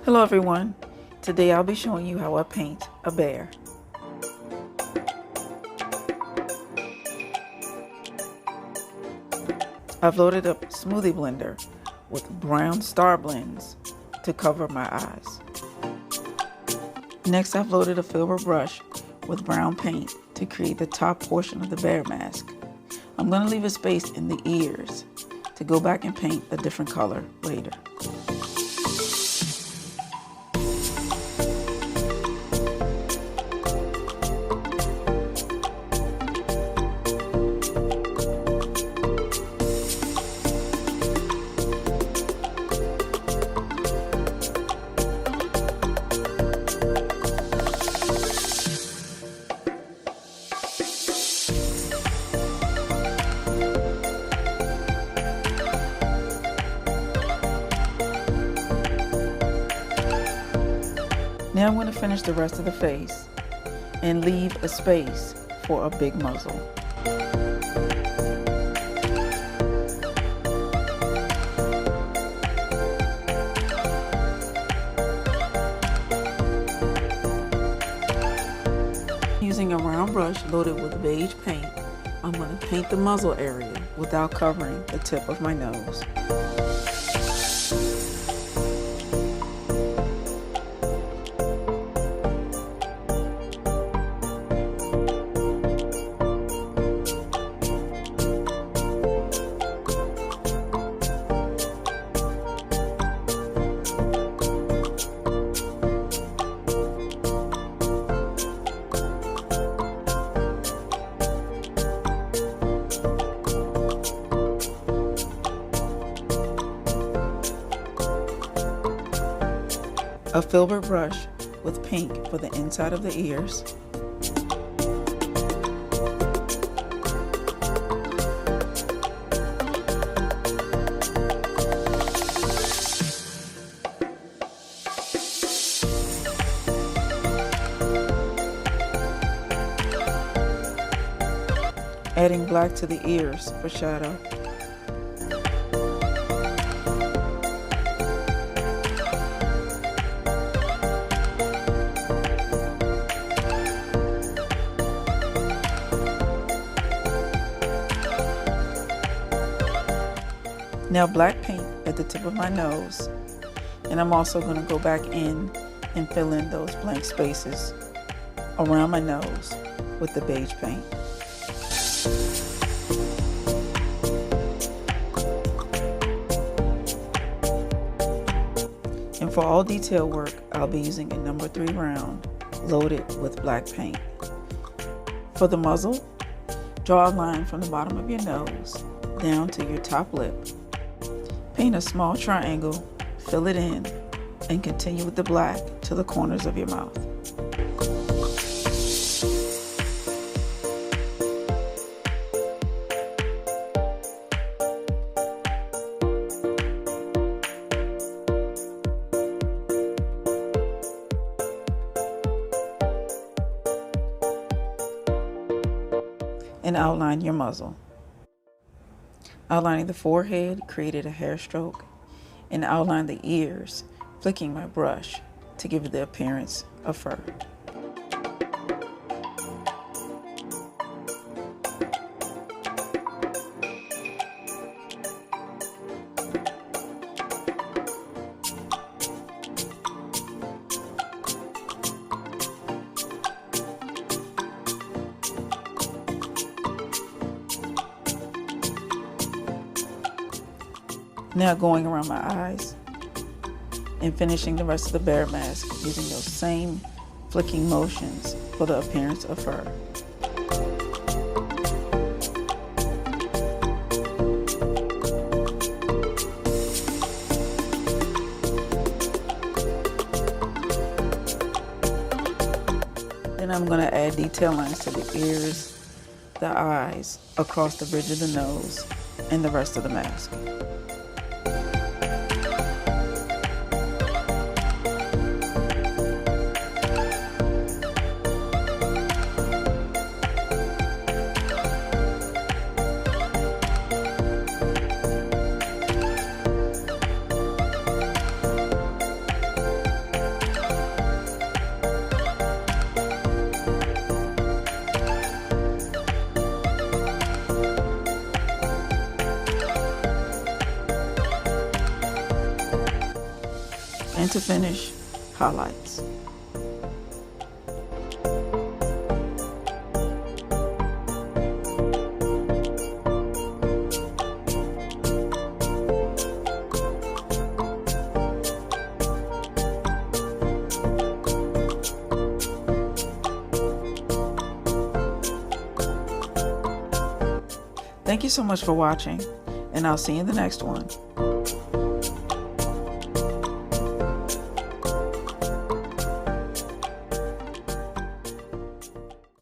Hello everyone, today I'll be showing you how I paint a bear. I've loaded up Smoothy blender with brown Starblends to cover my eyes. Next I've loaded a filbert brush with brown paint to create the top portion of the bear mask. I'm going to leave a space in the ears to go back and paint a different color later. Now I'm going to finish the rest of the face and leave a space for a big muzzle. Using a round brush loaded with beige paint, I'm going to paint the muzzle area without covering the tip of my nose. A filbert brush with pink for the inside of the ears. Adding black to the ears for shadow. Now black paint at the tip of my nose, and I'm also going to go back in and fill in those blank spaces around my nose with the beige paint. And for all detail work, I'll be using a number 3 round loaded with black paint. For the muzzle, draw a line from the bottom of your nose down to your top lip. Paint a small triangle, fill it in, and continue with the black to the corners of your mouth. And outline your muzzle. Outlining the forehead, created a hair stroke, and outline the ears, flicking my brush to give it the appearance of fur. Now going around my eyes and finishing the rest of the bear mask using those same flicking motions for the appearance of fur. Then I'm going to add detail lines to the ears, the eyes, across the bridge of the nose, and the rest of the mask. And to finish, highlights. Thank you so much for watching, and I'll see you in the next one.